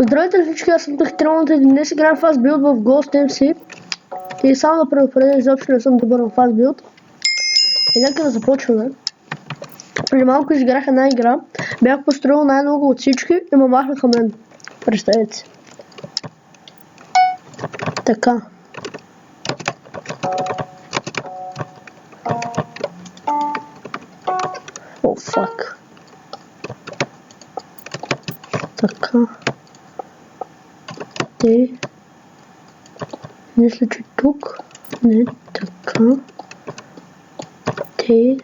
Здравейте всички, аз съм Тахитрон и днес играем Fast Build в Ghost MC. И само да предупредя, изобщо не съм добър в Fast Build. И нека да започваме. Преди малко изиграх една игра, бях построил най-много от всички и ме махнаха мен. Представете си. Така. О, фак. Така. Те. Мисля, че тук. Не, така. Те.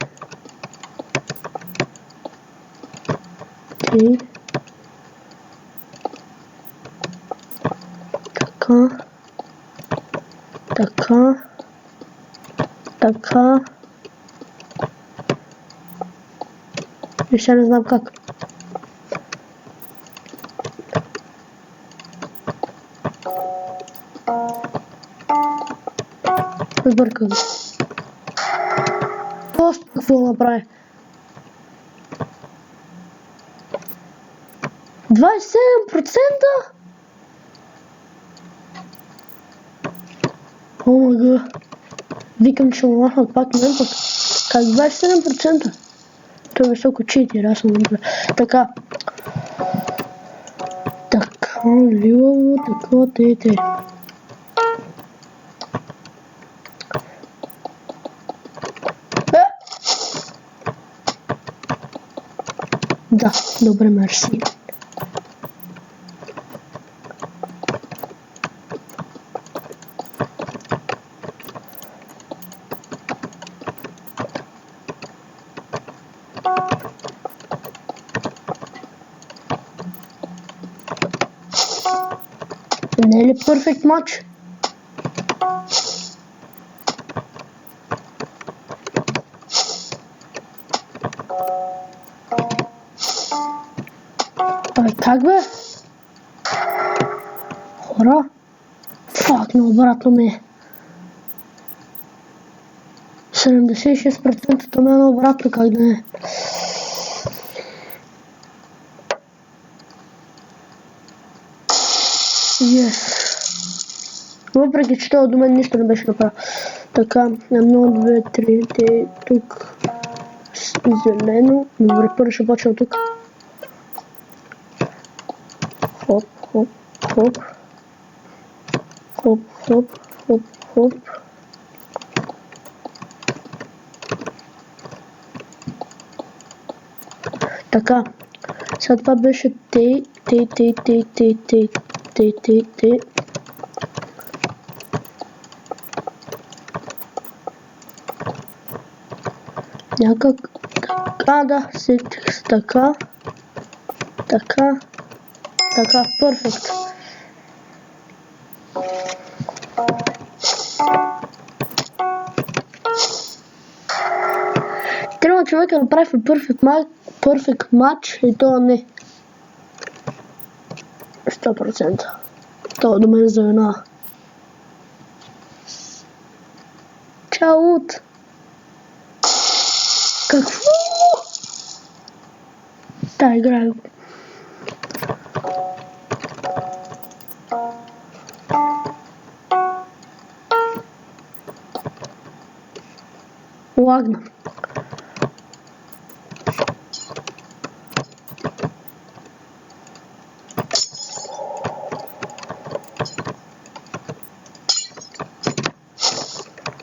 Те. Така. Така. Така. И сега не знам как. Сбърках. Просто какво направи? 27%? О, мага. Викам, че му махнат пак мен пък. Как 27%? Това е високо читер, аз съм добре. Така. Така, лилаво, така, те. Да, добре, мерси. Не е ли перфект матч? Как бе? Хора? Фак, наобратно ми е. 76% това е наобратно, как да не. Въпреки, че това до мен нищо не беше направил. Така, 1, 2, 3, те тук зелено. Добре, първо ще почвам тук. Хоп, хоп, хоп. Хоп, хоп, хоп, хоп. Така, сега това беше те. Някак, да, сетих така, перфект. Трябва човека да направи перфект матч и то не. 100%. То до мен завина. Чао! Какво? Да, играю. Лагна.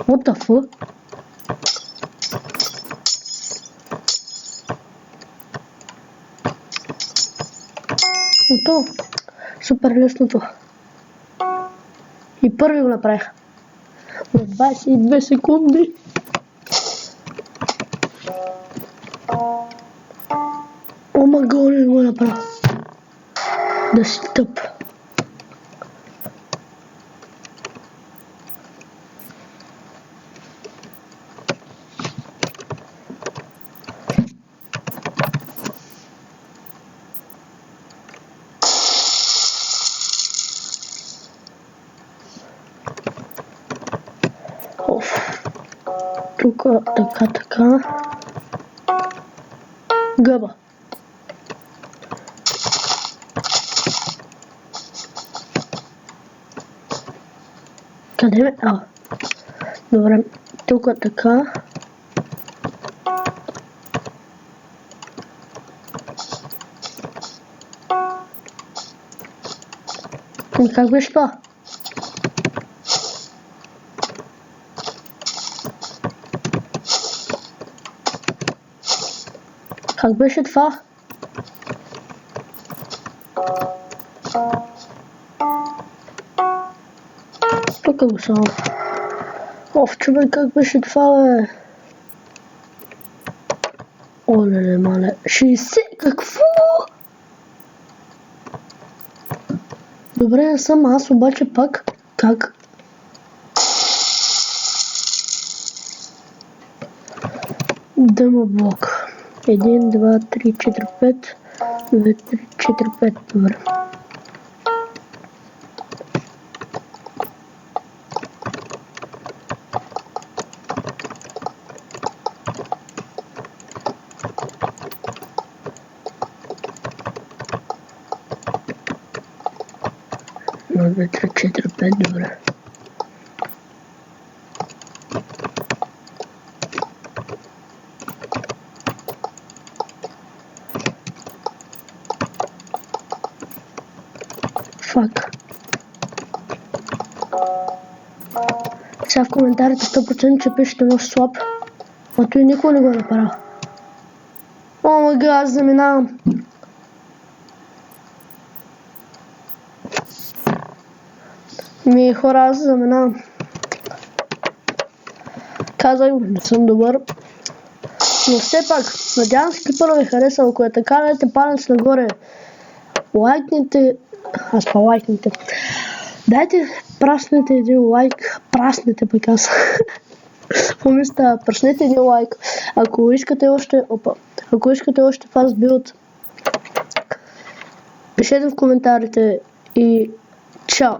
What the fuck? Готово. Супер лесното. И първи го направих. В 22 секунди. О, маго, не го направя. Да си тъп. Тук така. Гъба. Къде ме? Добре, тук така. И как беше това? Как беше това? Тук го само. Човек, как беше това, бе? Оле, мале. 60? Какво? Добре, не съм аз, обаче пак. Как? Дъмоблок. 1, 2, 3, 4, 5. 2, 3, 4, 5. Добре. No, 2, 3, 4, 5, добре. Фак. Сега в коментарите 100% че пишете нож слаб. А той никога не го е направил. О, май гад, аз заминавам. Хора, аз заминавам. Казах, не съм добър. Но все пак, надявам се клипа да ви хареса. Ако е така, дайте палец нагоре. Лайкните. Лайкните. Дайте, праснете един лайк. Праснете пък аз. Помисля, праснете един лайк. Ако искате още фаст билд, пишете в коментарите и чао!